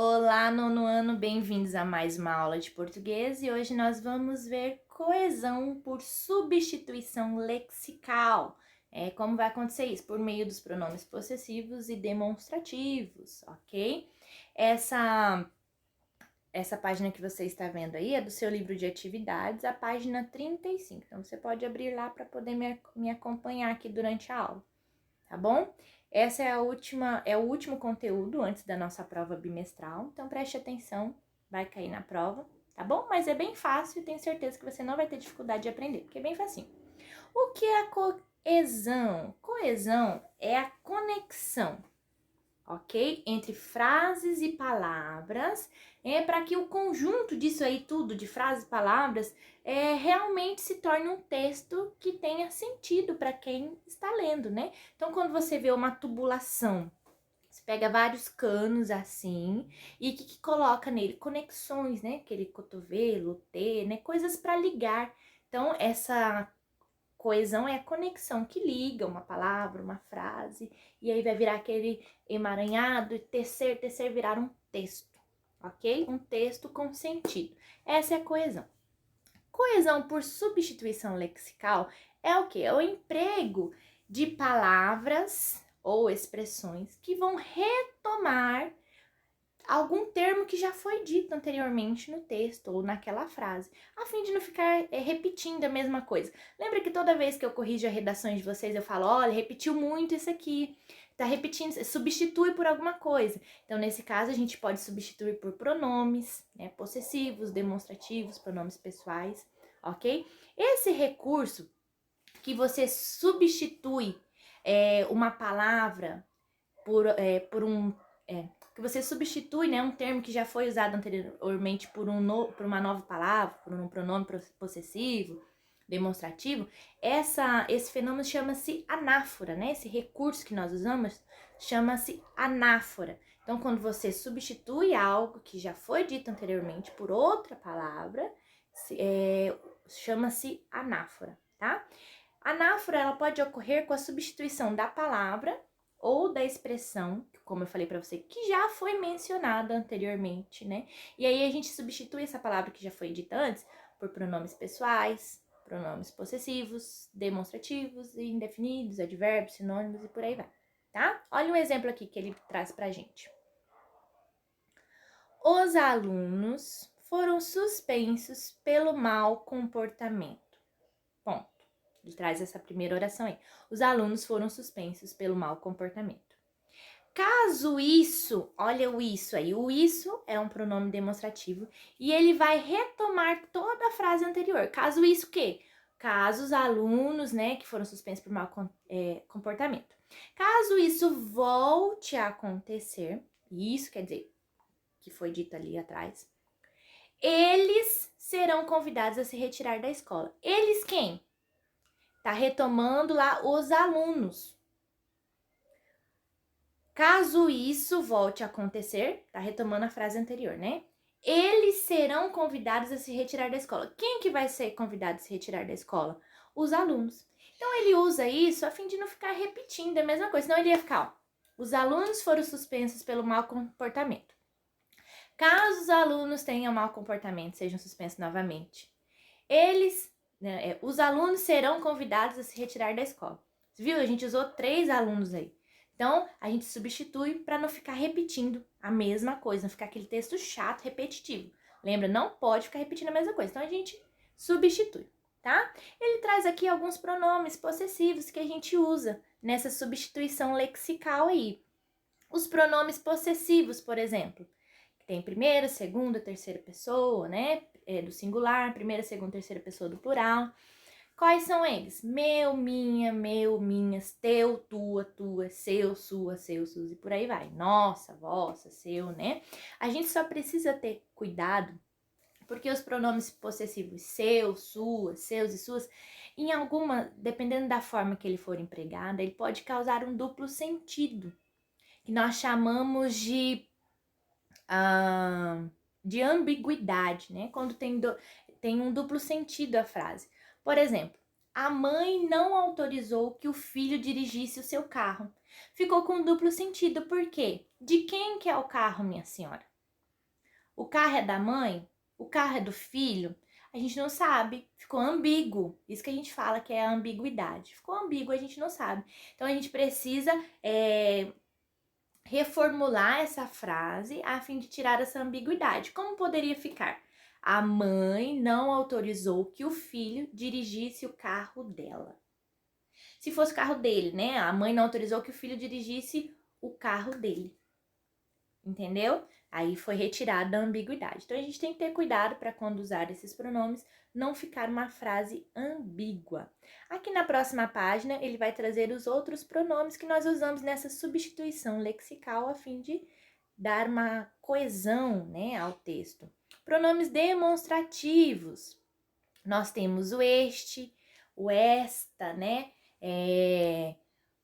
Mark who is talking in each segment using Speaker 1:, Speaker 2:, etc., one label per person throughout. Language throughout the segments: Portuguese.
Speaker 1: Olá, nono ano, bem-vindos a mais uma aula de português e hoje nós vamos ver coesão por substituição lexical. Como vai acontecer isso? Por meio dos pronomes possessivos e demonstrativos, ok? Essa página que você está vendo aí é do seu livro de atividades, a página 35. Então, você pode abrir lá para poder me acompanhar aqui durante a aula, tá bom? Essa é o último conteúdo antes da nossa prova bimestral, então preste atenção, vai cair na prova, tá bom? Mas é bem fácil e tenho certeza que você não vai ter dificuldade de aprender, porque é bem facinho. O que é a coesão? Coesão é a conexão, ok? Entre frases e palavras, para que o conjunto disso aí tudo, de frases e palavras, realmente se torne um texto que tenha sentido para quem está lendo, né? Então, quando você vê uma tubulação, você pega vários canos assim e que coloca nele conexões, né? Aquele cotovelo, T, né? Coisas para ligar. Então, essa coesão é a conexão que liga uma palavra, uma frase, e aí vai virar aquele emaranhado e tecer virar um texto, ok? Um texto com sentido. Essa é a coesão. Coesão por substituição lexical é o quê? É o emprego de palavras ou expressões que vão retomar algum termo que já foi dito anteriormente no texto ou naquela frase, a fim de não ficar repetindo a mesma coisa. Lembra que toda vez que eu corrijo as redações de vocês, eu falo, olha, repetiu muito isso aqui, tá repetindo, substitui por alguma coisa. Então, nesse caso, a gente pode substituir por pronomes, né, possessivos, demonstrativos, pronomes pessoais, ok? Esse recurso que você substitui uma palavra por um que você substitui, né, um termo que já foi usado anteriormente por uma nova palavra, por um pronome possessivo, demonstrativo, esse fenômeno chama-se anáfora, né? Esse recurso que nós usamos chama-se anáfora. Então, quando você substitui algo que já foi dito anteriormente por outra palavra, chama-se anáfora, tá? A anáfora, ela pode ocorrer com a substituição da palavra ou da expressão, como eu falei para você, que já foi mencionada anteriormente, né? E aí a gente substitui essa palavra que já foi dita antes por pronomes pessoais, pronomes possessivos, demonstrativos, indefinidos, advérbios, sinônimos e por aí vai, tá? Olha um exemplo aqui que ele traz pra gente. Os alunos foram suspensos pelo mau comportamento. Ponto. Ele traz essa primeira oração aí. Os alunos foram suspensos pelo mau comportamento. Caso isso, olha o isso aí, o isso é um pronome demonstrativo e ele vai retomar toda a frase anterior. Caso isso o quê? Caso os alunos, né, que foram suspensos por mau comportamento. Caso isso volte a acontecer, isso quer dizer que foi dito ali atrás, eles serão convidados a se retirar da escola. Eles quem? Tá retomando lá os alunos. Caso isso volte a acontecer, tá retomando a frase anterior, né? Eles serão convidados a se retirar da escola. Quem que vai ser convidado a se retirar da escola? Os alunos. Então, ele usa isso a fim de não ficar repetindo a mesma coisa. Senão, ele ia ficar, ó, os alunos foram suspensos pelo mau comportamento. Caso os alunos tenham mau comportamento, sejam suspensos novamente. Os alunos serão convidados a se retirar da escola. Viu? A gente usou 3 alunos aí. Então, a gente substitui para não ficar repetindo a mesma coisa, não ficar aquele texto chato, repetitivo. Lembra? Não pode ficar repetindo a mesma coisa. Então, a gente substitui, tá? Ele traz aqui alguns pronomes possessivos que a gente usa nessa substituição lexical aí. Os pronomes possessivos, por exemplo, que tem primeira, segunda, terceira pessoa, né? Do singular, primeira, segunda, terceira pessoa do plural. Quais são eles? Meu, minha, meu, minhas, teu, tua, seu, sua, seus e por aí vai. Nossa, vossa, seu, né? A gente só precisa ter cuidado, porque os pronomes possessivos seu, sua, seus e suas, dependendo da forma que ele for empregado, ele pode causar um duplo sentido, que nós chamamos de ambiguidade, né? Quando tem um duplo sentido a frase. Por exemplo, a mãe não autorizou que o filho dirigisse o seu carro. Ficou com duplo sentido, por quê? De quem que é o carro, minha senhora? O carro é da mãe? O carro é do filho? A gente não sabe, ficou ambíguo. Isso que a gente fala que é a ambiguidade. Ficou ambíguo, a gente não sabe. Então a gente precisa reformular essa frase a fim de tirar essa ambiguidade. Como poderia ficar? A mãe não autorizou que o filho dirigisse o carro dela. Se fosse o carro dele, né? A mãe não autorizou que o filho dirigisse o carro dele. Entendeu? Aí foi retirada a ambiguidade. Então a gente tem que ter cuidado para quando usar esses pronomes não ficar uma frase ambígua. Aqui na próxima página ele vai trazer os outros pronomes que nós usamos nessa substituição lexical a fim de dar uma coesão, né, ao texto. Pronomes demonstrativos. Nós temos o este, o esta, né?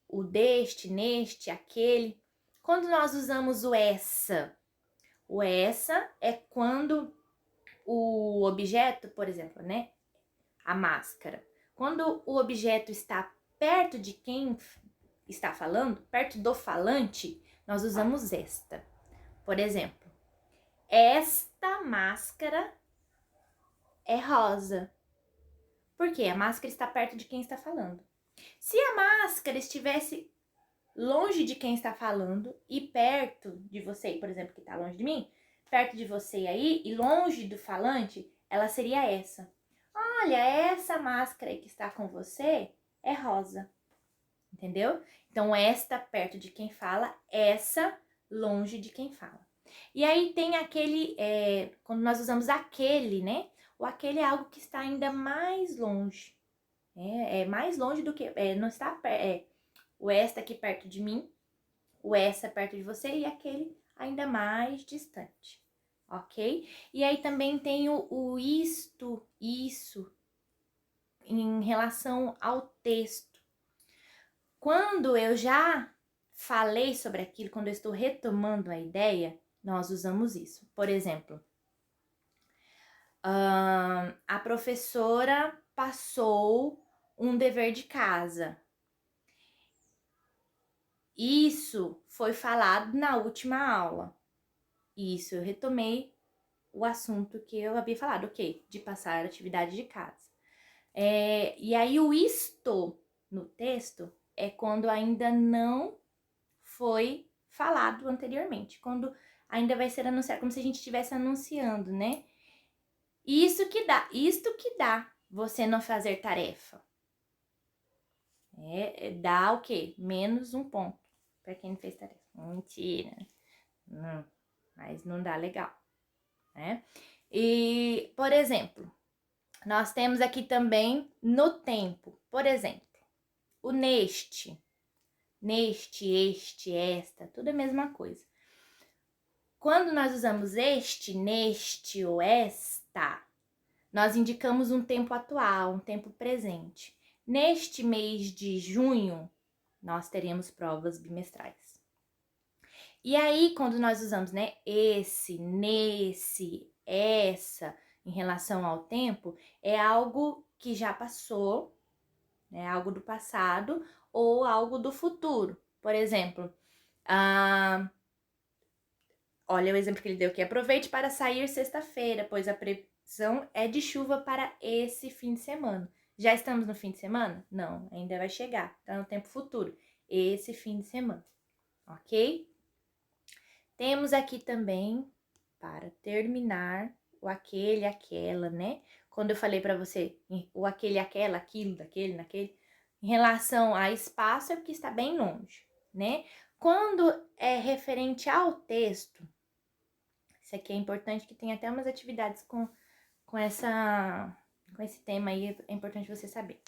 Speaker 1: O deste, neste, aquele. Quando nós usamos o essa é quando o objeto, por exemplo, né? A máscara. Quando o objeto está perto de quem está falando, perto do falante, nós usamos esta. Por exemplo, esta máscara é rosa. Por quê? A máscara está perto de quem está falando. Se a máscara estivesse longe de quem está falando e perto de você, por exemplo, que está longe de mim, perto de você aí e longe do falante, ela seria essa. Olha, essa máscara aí que está com você é rosa. Entendeu? Então, esta perto de quem fala, essa longe de quem fala. E aí tem aquele, quando nós usamos aquele, né? O aquele é algo que está ainda mais longe. É mais longe do que, não está o esta aqui perto de mim, o essa perto de você e aquele ainda mais distante, ok? E aí também tem o isto, isso, em relação ao texto. Quando eu já falei sobre aquilo, quando eu estou retomando a ideia, nós usamos isso. Por exemplo, a professora passou um dever de casa. Isso foi falado na última aula. Isso, eu retomei o assunto que eu havia falado, ok, de passar a atividade de casa. E aí o isto no texto é quando ainda não foi falado anteriormente, quando ainda vai ser anunciado, como se a gente estivesse anunciando, né? Isto que dá você não fazer tarefa. Dá o quê? Menos um ponto para quem não fez tarefa. Mentira. Não, mas não dá legal, né? E, por exemplo, nós temos aqui também no tempo. Por exemplo, o neste, este, esta, tudo é a mesma coisa. Quando nós usamos este, neste ou esta, nós indicamos um tempo atual, um tempo presente. Neste mês de junho, nós teremos provas bimestrais. E aí, quando nós usamos, né, esse, nesse, essa, em relação ao tempo, é algo que já passou, né, algo do passado ou algo do futuro. Por exemplo, olha o exemplo que ele deu aqui. Aproveite para sair sexta-feira, pois a previsão é de chuva para esse fim de semana. Já estamos no fim de semana? Não, ainda vai chegar. Está no tempo futuro. Esse fim de semana, ok? Temos aqui também, para terminar, o aquele, aquela, né? Quando eu falei para você, o aquele, aquela, aquilo, daquele, naquele, em relação a espaço é porque está bem longe, né? Quando é referente ao texto, isso aqui é importante, que tem até umas atividades com esse tema aí, é importante você saber.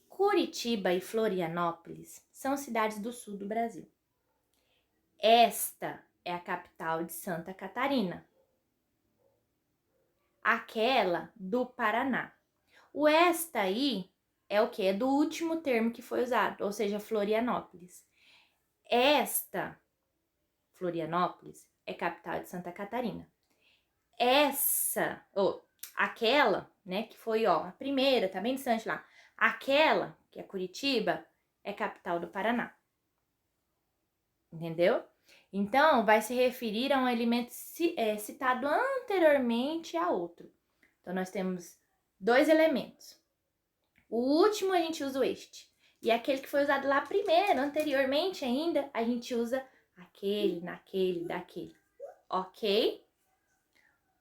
Speaker 1: Curitiba e Florianópolis são cidades do sul do Brasil. Esta é a capital de Santa Catarina. Aquela do Paraná. O esta aí é o que? É do último termo que foi usado, ou seja, Florianópolis. Esta, Florianópolis, é capital de Santa Catarina. Essa, aquela, né, que foi, a primeira, tá bem distante lá. Aquela, que é Curitiba, é capital do Paraná. Entendeu? Então, vai se referir a um elemento citado anteriormente a outro. Então, nós temos 2 elementos. O último a gente usa o este. E aquele que foi usado lá primeiro, anteriormente ainda, a gente usa aquele, naquele, daquele. Ok?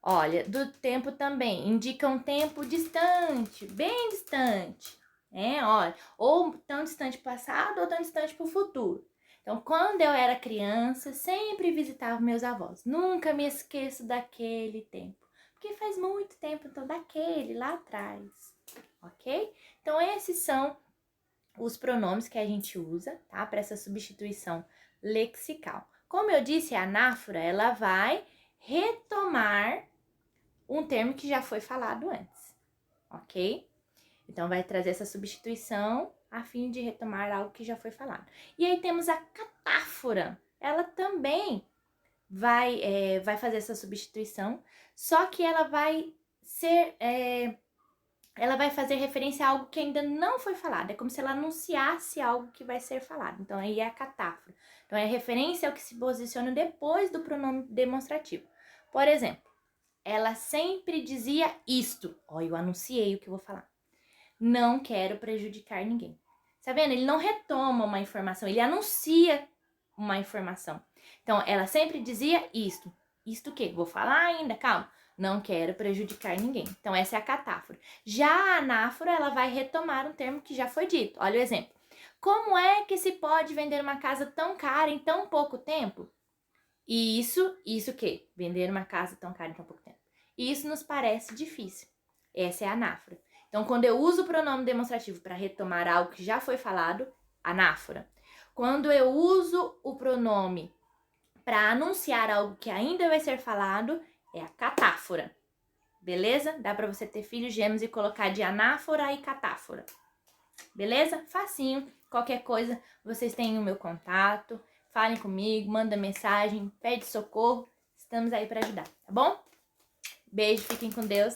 Speaker 1: Olha, do tempo também. Indica um tempo distante, bem distante. Olha, ou tão distante passado ou tão distante para o futuro. Então, quando eu era criança, sempre visitava meus avós. Nunca me esqueço daquele tempo. Porque faz muito tempo, então, daquele lá atrás. Ok? Então, esses são os pronomes que a gente usa, tá? Para essa substituição lexical. Como eu disse, a anáfora, ela vai retomar um termo que já foi falado antes, ok? Então, vai trazer essa substituição a fim de retomar algo que já foi falado. E aí temos a catáfora. Ela também vai fazer essa substituição, só que ela vai ser... ela vai fazer referência a algo que ainda não foi falado. É como se ela anunciasse algo que vai ser falado. Então, aí é a catáfora. Então, é referência ao que se posiciona depois do pronome demonstrativo. Por exemplo, ela sempre dizia isto. Ó, eu anunciei o que eu vou falar. Não quero prejudicar ninguém. Tá vendo? Ele não retoma uma informação, ele anuncia uma informação. Então, ela sempre dizia isto. Isto o quê? Vou falar ainda, calma. Não quero prejudicar ninguém. Então, essa é a catáfora. Já a anáfora, ela vai retomar um termo que já foi dito. Olha o exemplo. Como é que se pode vender uma casa tão cara em tão pouco tempo? E isso o quê? Vender uma casa tão cara em tão pouco tempo. Isso nos parece difícil. Essa é a anáfora. Então, quando eu uso o pronome demonstrativo para retomar algo que já foi falado, anáfora. Quando eu uso o pronome para anunciar algo que ainda vai ser falado, é a catáfora. Beleza? Dá para você ter filhos gêmeos e colocar de anáfora e catáfora. Beleza? Facinho. Qualquer coisa, vocês têm o meu contato. Falem comigo, manda mensagem, pede socorro. Estamos aí para ajudar, tá bom? Beijo, fiquem com Deus.